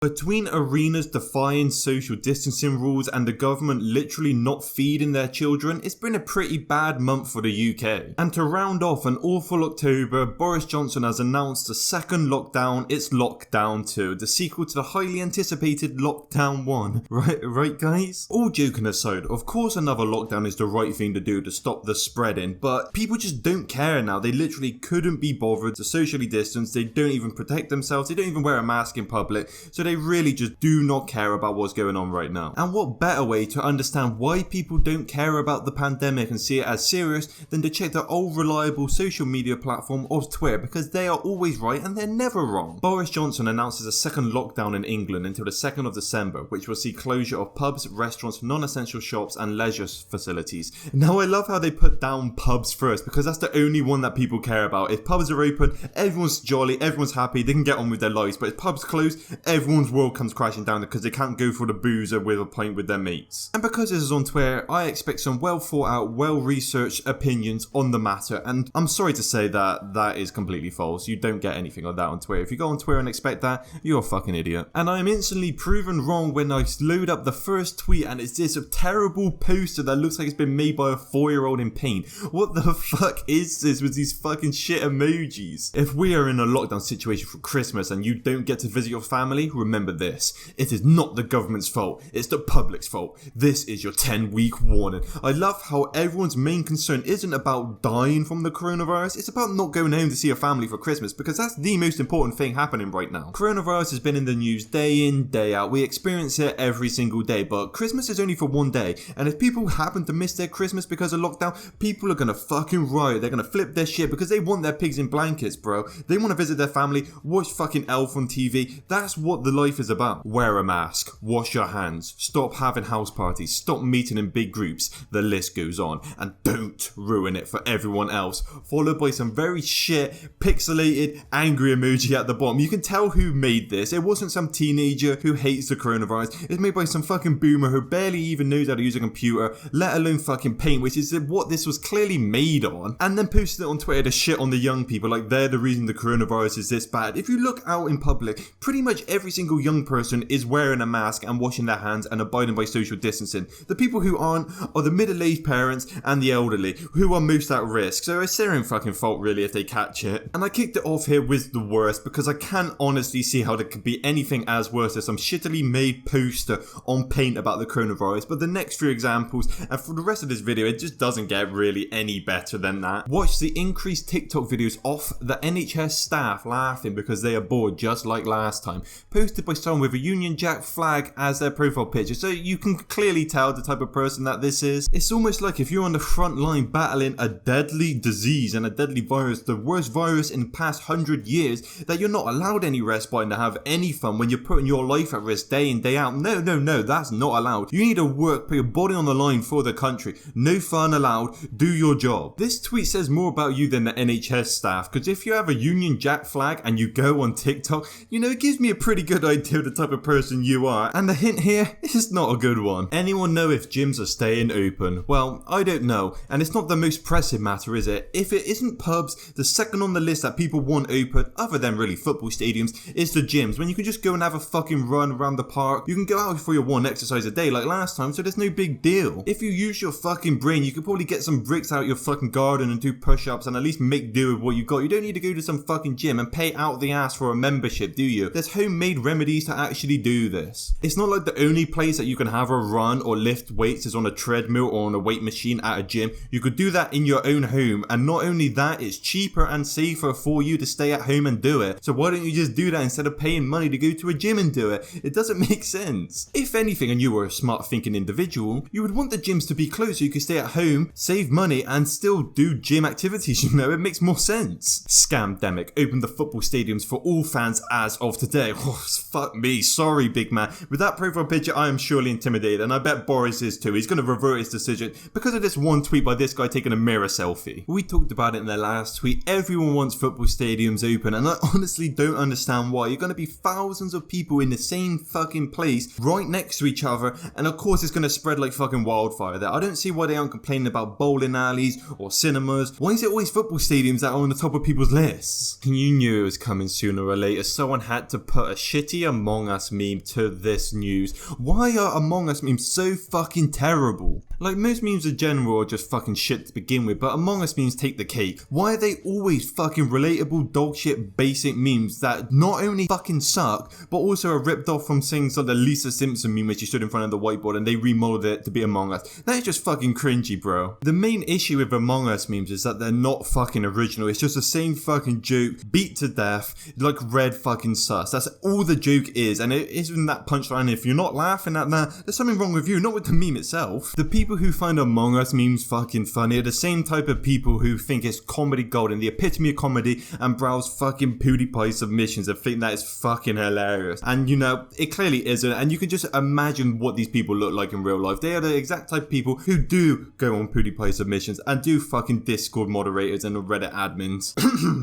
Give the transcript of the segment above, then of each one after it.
Between arenas defying social distancing rules and the government literally not feeding their children, it's been a pretty bad month for the UK. And to round off an awful October, Boris Johnson has announced a second lockdown. It's Lockdown 2, the sequel to the highly anticipated Lockdown 1. Right guys? All joking aside, of course another lockdown is the right thing to do to stop the spreading, but people just don't care now. They literally couldn't be bothered to socially distance. They don't even protect themselves. They don't even wear a mask in public. So they really just do not care about what's going on right now. And what better way to understand why people don't care about the pandemic and see it as serious than to check the old reliable social media platform of Twitter, because they are always right and they're never wrong. Boris Johnson announces a second lockdown in England until the 2nd of December, which will see closure of pubs, restaurants, non-essential shops and leisure facilities. Now I love how they put down pubs first, because that's the only one that people care about. If pubs are open, everyone's jolly, everyone's happy, they can get on with their lives. But if pubs close, everyone's world comes crashing down because they can't go for the boozer with a pint with their mates. And because this is on Twitter, I expect some well thought out, well researched opinions on the matter, and I'm sorry to say that that is completely false. You don't get anything like that on Twitter. If you go on Twitter and expect that, you're a fucking idiot. And I am instantly proven wrong when I load up the first tweet and it's this terrible poster that looks like it's been made by a 4-year-old in paint. What the fuck is this with these fucking shit emojis? If we are in a lockdown situation for Christmas and you don't get to visit your family, remember this. It is not the government's fault, it's the public's fault. This is your 10-week warning. I love how everyone's main concern isn't about dying from the coronavirus, it's about not going home to see your family for Christmas, because that's the most important thing happening right now. Coronavirus has been in the news day in, day out. We experience it every single day, but Christmas is only for one day, and if people happen to miss their Christmas because of lockdown, people are gonna fucking riot. They're gonna flip their shit because they want their pigs in blankets, bro. They want to visit their family, watch fucking Elf on TV. That's what the life is about. Wear a mask, wash your hands, stop having house parties, stop meeting in big groups, the list goes on, and don't ruin it for everyone else. Followed by some very shit, pixelated, angry emoji at the bottom. You can tell who made this. It wasn't some teenager who hates the coronavirus. It's made by some fucking boomer who barely even knows how to use a computer, let alone fucking paint, which is what this was clearly made on, and then posted it on Twitter to shit on the young people like they're the reason the coronavirus is this bad. If you look out in public, pretty much every single young person is wearing a mask and washing their hands and abiding by social distancing. The people who aren't are the middle-aged parents and the elderly, who are most at risk, so it's their own fucking fault really if they catch it. And I kicked it off here with the worst because I can't honestly see how there could be anything as worse as some shittily made poster on paint about the coronavirus, but the next few examples and for the rest of this video it just doesn't get really any better than that. Watch the increased TikTok videos off the NHS staff laughing because they are bored just like last time, posted by someone with a Union Jack flag as their profile picture, so you can clearly tell the type of person that this is. It's almost like if you're on the front line battling a deadly disease and a deadly virus, the worst virus in the past 100 years, that you're not allowed any respite and to have any fun when you're putting your life at risk day in day out. No, that's not allowed. You need to work, put your body on the line for the country. No fun allowed, do your job. This tweet says more about you than the NHS staff, because if you have a Union Jack flag and you go on TikTok, it gives me a pretty good idea of the type of person you are, and the hint here is not a good one. Anyone know if gyms are staying open? Well, I don't know, and it's not the most pressing matter, is it? If it isn't pubs, the second on the list that people want open, other than really football stadiums, is the gyms, when you can just go and have a fucking run around the park. You can go out for your one exercise a day like last time, so there's no big deal. If you use your fucking brain, you could probably get some bricks out your fucking garden and do push-ups and at least make do with what you got. You don't need to go to some fucking gym and pay out the ass for a membership, do you? There's homemade remedies to actually do this. It's not like the only place that you can have a run or lift weights is on a treadmill or on a weight machine at a gym. You could do that in your own home, and not only that, it's cheaper and safer for you to stay at home and do it. So why don't you just do that instead of paying money to go to a gym and do it? It doesn't make sense. If anything, and you were a smart thinking individual, you would want the gyms to be closed so you could stay at home, save money, and still do gym activities. It makes more sense. Scamdemic opened the football stadiums for all fans as of today. Oh, fuck me, sorry big man. With that profile picture I am surely intimidated, and I bet Boris is too. He's going to revert his decision because of this one tweet by this guy taking a mirror selfie. We talked about it in the last tweet. Everyone wants football stadiums open, and I honestly don't understand why. You're going to be thousands of people in the same fucking place right next to each other, and of course it's going to spread like fucking wildfire there. I don't see why they aren't complaining about bowling alleys or cinemas. Why is it always football stadiums that are on the top of people's lists? You knew it was coming sooner or later. Someone had to put a shitty shitty Among Us meme to this news. Why are Among Us memes so fucking terrible? Like, most memes in general are just fucking shit to begin with, but Among Us memes take the cake. Why are they always fucking relatable dog shit basic memes that not only fucking suck, but also are ripped off from things like the Lisa Simpson meme where she stood in front of the whiteboard and they remodeled it to be Among Us? That is just fucking cringy, bro. The main issue with Among Us memes is that they're not fucking original. It's just the same fucking joke, beat to death, like red fucking sus. That's all the joke is, and it isn't that punchline. If you're not laughing at that, there's something wrong with you, not with the meme itself. The people who find Among Us memes fucking funny are the same type of people who think it's comedy gold and the epitome of comedy and browse fucking PewDiePie submissions and think that is fucking hilarious. And you know, it clearly isn't, and you can just imagine what these people look like in real life. They are the exact type of people who do go on PewDiePie submissions and do fucking Discord moderators and Reddit admins.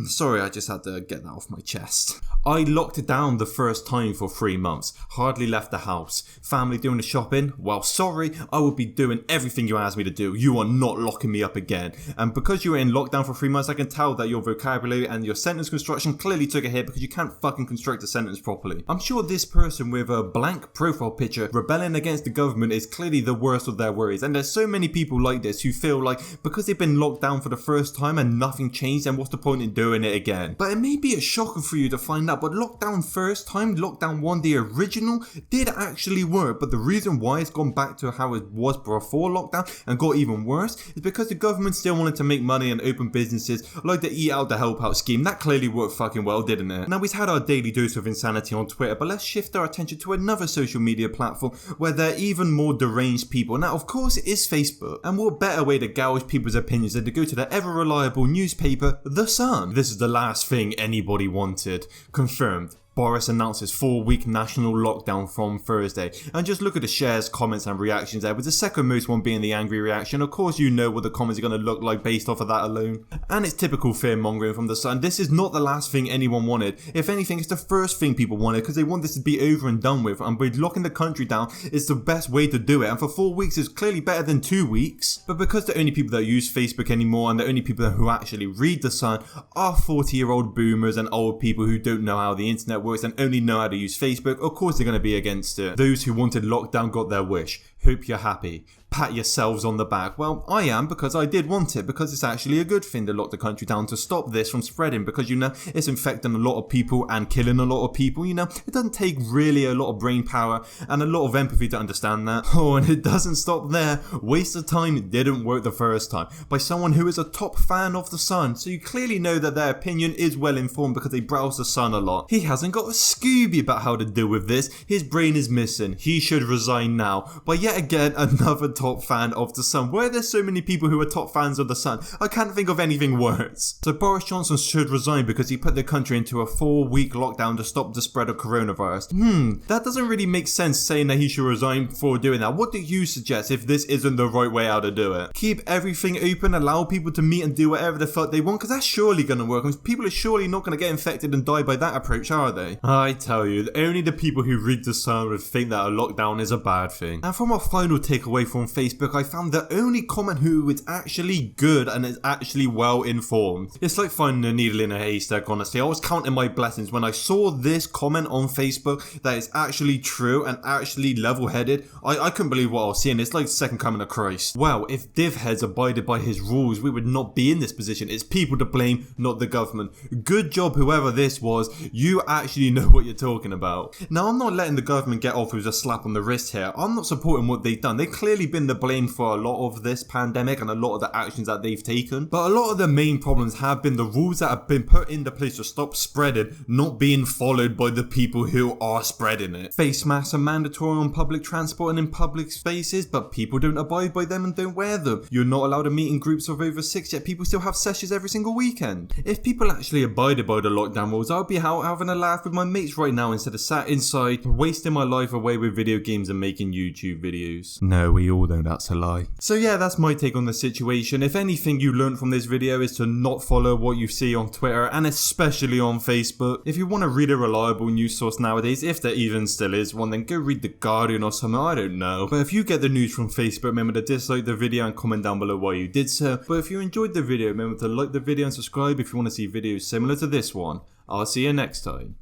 Sorry, I just had to get that off my chest. I locked down the first time for 3 months. Hardly left the house. Family doing the shopping? Well, sorry, I will be doing everything you asked me to do. You are not locking me up again. And because you were in lockdown for 3 months, I can tell that your vocabulary and your sentence construction clearly took a hit because you can't fucking construct a sentence properly. I'm sure this person with a blank profile picture rebelling against the government is clearly the worst of their worries. And there's so many people like this who feel like because they've been locked down for the first time and nothing changed, then what's the point in doing it again? But it may be a shocker for you to find out, but lockdown first time, lockdown 1, the original, did actually work. But the reason why it's gone back to how it was before lockdown and got even worse is because the government still wanted to make money and open businesses like the Eat Out to Help Out scheme. That clearly worked fucking well, didn't it? Now, we've had our daily dose of insanity on Twitter, but let's shift our attention to another social media platform where there are even more deranged people. Now, of course, it is Facebook. And what better way to gouge people's opinions than to go to the ever-reliable newspaper, The Sun? This is the last thing anybody wanted. Confirmed. Boris announces 4-week national lockdown from Thursday. And just look at the shares, comments and reactions there, with the second most one being the angry reaction. Of course you know what the comments are going to look like based off of that alone. And it's typical fear mongering from The Sun. This is not the last thing anyone wanted. If anything, it's the first thing people wanted because they want this to be over and done with. And by locking the country down, it's the best way to do it. And for 4 weeks is clearly better than 2 weeks. But because the only people that use Facebook anymore and the only people who actually read The Sun are 40-year-old boomers and old people who don't know how the internet works and only know how to use Facebook, of course they're going to be against it. Those who wanted lockdown got their wish. Hope you're happy. Pat yourselves on the back. Well, I am, because I did want it, because it's actually a good thing to lock the country down to stop this from spreading, because, you know, it's infecting a lot of people and killing a lot of people, you know. It doesn't take really a lot of brain power and a lot of empathy to understand that. Oh, and it doesn't stop there. Waste of time didn't work the first time, by someone who is a top fan of The Sun, so you clearly know that their opinion is well informed because they browse The Sun a lot. He hasn't got a Scooby about how to deal with this. His brain is missing. He should resign now. By yet again, another top fan of The Sun. Why are there so many people who are top fans of The Sun? I can't think of anything worse. So Boris Johnson should resign because he put the country into a 4-week lockdown to stop the spread of coronavirus. That doesn't really make sense, saying that he should resign before doing that. What do you suggest if this isn't the right way how to do it? Keep everything open, allow people to meet and do whatever the fuck they want, because that's surely going to work. I mean, people are surely not going to get infected and die by that approach, are they? I tell you, only the people who read The Sun would think that a lockdown is a bad thing. And from our final takeaway from Facebook, I found the only comment who is actually good and is actually well informed. It's like finding a needle in a haystack, honestly. I was counting my blessings when I saw this comment on Facebook that is actually true and actually level-headed. I couldn't believe what I was seeing. It's like the second coming of Christ. Well, if div heads abided by his rules, we would not be in this position. It's people to blame, not the government. Good job, whoever this was. You actually know what you're talking about. Now, I'm not letting the government get off with a slap on the wrist here. I'm not supporting what they've done. They've clearly been the blame for a lot of this pandemic and a lot of the actions that they've taken. But a lot of the main problems have been the rules that have been put into place to stop spreading not being followed by the people who are spreading it. Face masks are mandatory on public transport and in public spaces, but people don't abide by them and don't wear them. You're not allowed to meet in groups of over 6, yet people still have sessions every single weekend. If people actually abided by the lockdown rules, I'll be out having a laugh with my mates right now instead of sat inside wasting my life away with video games and making YouTube videos. No, we all know that's a lie. So yeah, that's my take on the situation. If anything you learned from this video is to not follow what you see on Twitter and especially on Facebook. If you want to read a reliable news source nowadays, if there even still is one, then go read The Guardian or something, I don't know. But if you get the news from Facebook, remember to dislike the video and comment down below why you did so. But if you enjoyed the video, remember to like the video and subscribe if you want to see videos similar to this one. I'll see you next time.